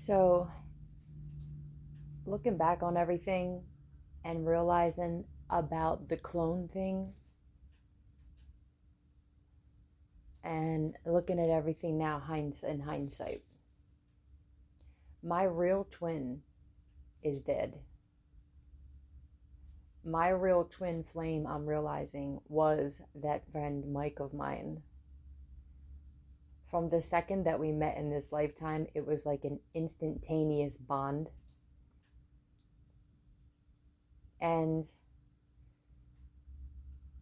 So, looking back on everything and realizing about the clone thing and looking at everything now in hindsight, my real twin is dead. My real twin flame, I'm realizing, was that friend Mike of mine. From the second that we met in this lifetime, it was like an instantaneous bond. And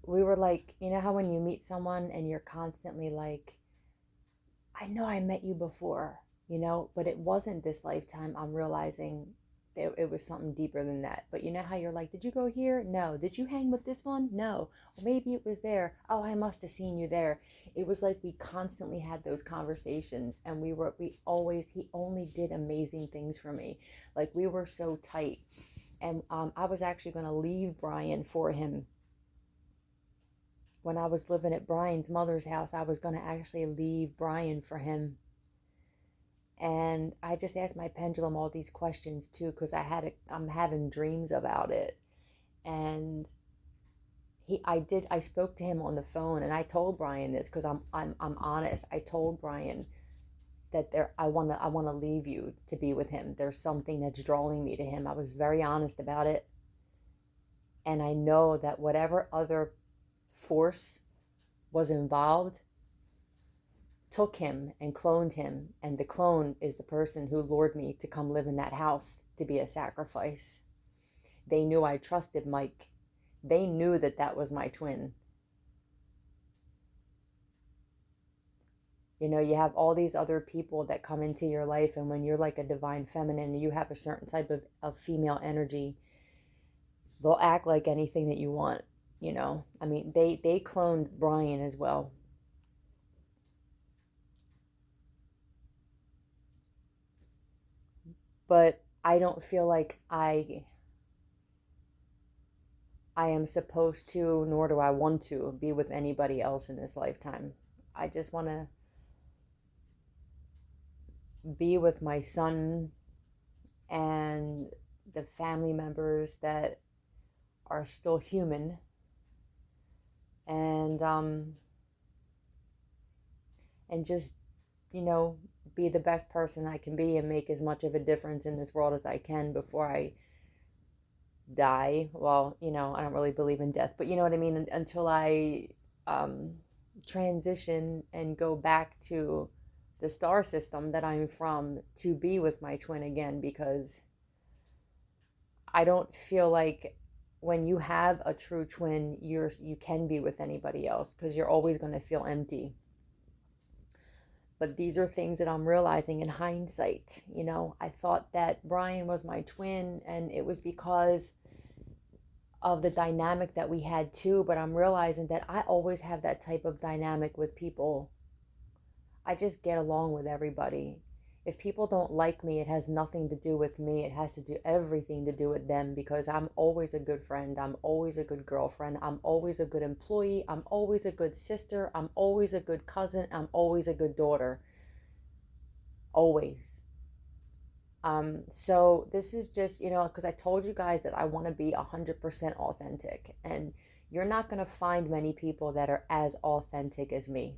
we were like, you know how when you meet someone and you're constantly like, I know I met you before, but it wasn't this lifetime. I'm realizing it was something deeper than that. But you know how you're like, did you go here? No. Did you hang with this one? No. Or maybe it was there. Oh, I must have seen you there. It was like we constantly had those conversations, and he only did amazing things for me. Like we were so tight. And I was actually going to leave Brian for him. When I was living at Brian's mother's house, I was going to actually leave Brian for him. And I just asked my pendulum all these questions too, because I'm having dreams about it. And I spoke to him on the phone, and I told Brian this because I'm honest. I told Brian that I wanna leave you to be with him. There's something that's drawing me to him. I was very honest about it. And I know that whatever other force was involved took him and cloned him, and the clone is the person who lured me to come live in that house to be a sacrifice. They knew I trusted Mike. They knew that that was my twin. You have all these other people that come into your life, and when you're like a divine feminine and you have a certain type of female energy, they'll act like anything that you want. I mean, they cloned Brian as well. But I don't feel like I am supposed to, nor do I want to, be with anybody else in this lifetime. I just want to be with my son and the family members that are still human, and just, you know, be the best person I can be and make as much of a difference in this world as I can before I die. Well, I don't really believe in death, but you know what I mean? Until I um, transition and go back to the star system that I'm from to be with my twin again, because I don't feel like when you have a true twin, you can be with anybody else because you're always going to feel empty. But these are things that I'm realizing in hindsight. I thought that Brian was my twin, and it was because of the dynamic that we had too. But I'm realizing that I always have that type of dynamic with people. I just get along with everybody. If people don't like me, it has nothing to do with me. It has to do everything to do with them, because I'm always a good friend. I'm always a good girlfriend. I'm always a good employee. I'm always a good sister. I'm always a good cousin. I'm always a good daughter. Always. So this is just, because I told you guys that I want to be 100% authentic, and you're not going to find many people that are as authentic as me,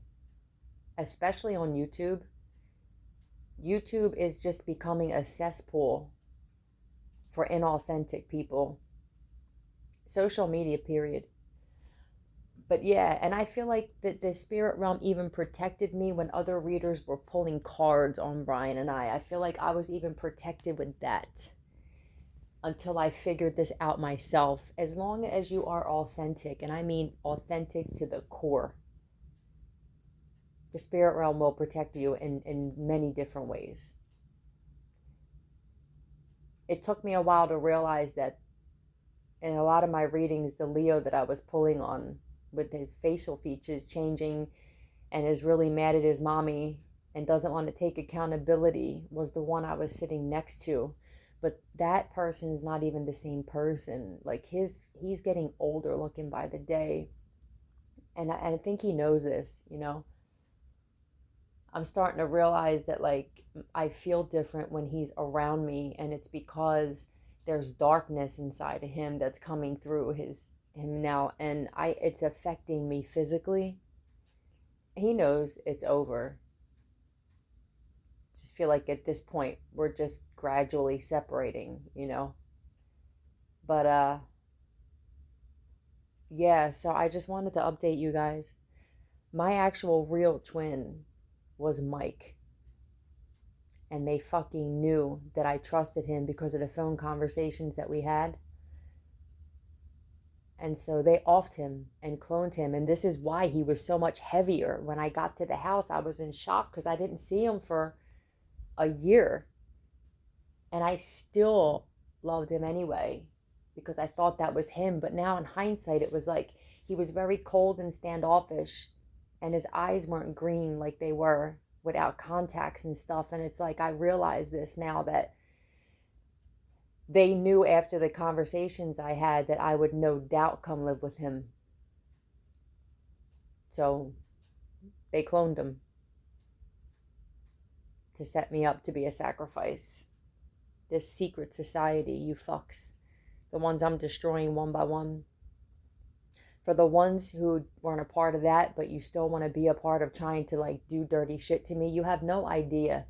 especially on YouTube. YouTube is just becoming a cesspool for inauthentic people. Social media, period. But yeah, and I feel like that the spirit realm even protected me when other readers were pulling cards on Brian and I. I feel like I was even protected with that until I figured this out myself. As long as you are authentic, and I mean authentic to the core, the spirit realm will protect you in many different ways. It took me a while to realize that in a lot of my readings, the Leo that I was pulling on, with his facial features changing and is really mad at his mommy and doesn't want to take accountability, was the one I was sitting next to. But that person's not even the same person. Like he's getting older looking by the day. And I think he knows this. I'm starting to realize that like I feel different when he's around me, and it's because there's darkness inside of him that's coming through him now, and I it's affecting me physically. He knows it's over. Just feel like at this point we're just gradually separating, you know. But yeah, so I just wanted to update you guys. My actual real twin was Mike, and they fucking knew that I trusted him because of the phone conversations that we had. And so they offed him and cloned him. And this is why he was so much heavier. When I got to the house, I was in shock because I didn't see him for a year. And I still loved him anyway because I thought that was him. But now in hindsight, it was like he was very cold and standoffish. And his eyes weren't green like they were without contacts and stuff. And it's like I realize this now that they knew after the conversations I had that I would no doubt come live with him. So they cloned him to set me up to be a sacrifice. This secret society, you fucks. The ones I'm destroying one by one. For the ones who weren't a part of that, but you still want to be a part of trying to like do dirty shit to me, you have no idea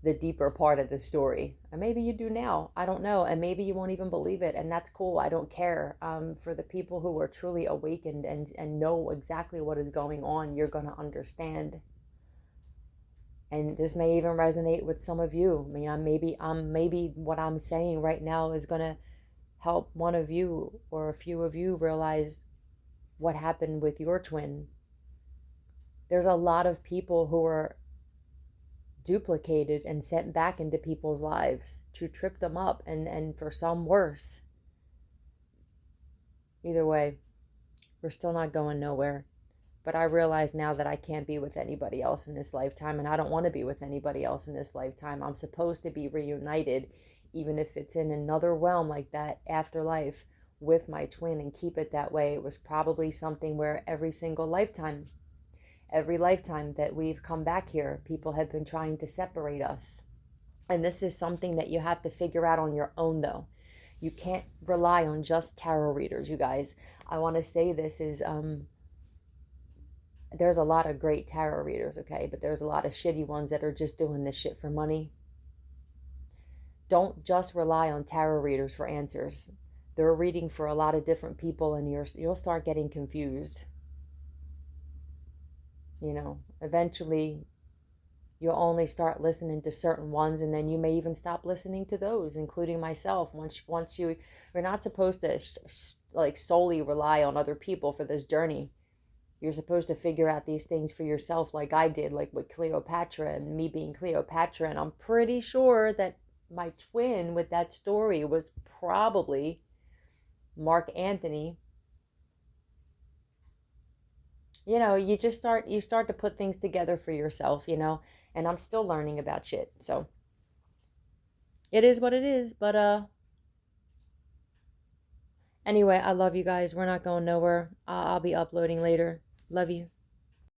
the deeper part of the story. And maybe you do now. I don't know. And maybe you won't even believe it. And that's cool. I don't care. For the people who are truly awakened and know exactly what is going on, you're going to understand. And this may even resonate with some of you. I mean, maybe what I'm saying right now is going to help one of you or a few of you realize what happened with your twin. There's a lot of people who are duplicated and sent back into people's lives to trip them up, and for some worse. Either way, we're still not going nowhere. But I realize now that I can't be with anybody else in this lifetime, and I don't want to be with anybody else in this lifetime. I'm supposed to be reunited, even if it's in another realm like that afterlife, with my twin, and keep it that way. It was probably something where every lifetime that we've come back here, people have been trying to separate us. And this is something that you have to figure out on your own, though. You can't rely on just tarot readers, you guys. I want to say this is, there's a lot of great tarot readers, okay? But there's a lot of shitty ones that are just doing this shit for money. Don't just rely on tarot readers for answers. They're reading for a lot of different people, and you'll start getting confused. You know, eventually you'll only start listening to certain ones, and then you may even stop listening to those, including myself. Once you're not supposed to like solely rely on other people for this journey. You're supposed to figure out these things for yourself, like I did, like with Cleopatra and me being Cleopatra. And I'm pretty sure that my twin with that story was probably Mark Antony. You know, you start to put things together for yourself, you know. And I'm still learning about shit. So it is what it is. But anyway, I love you guys. We're not going nowhere. I'll be uploading later. Love you.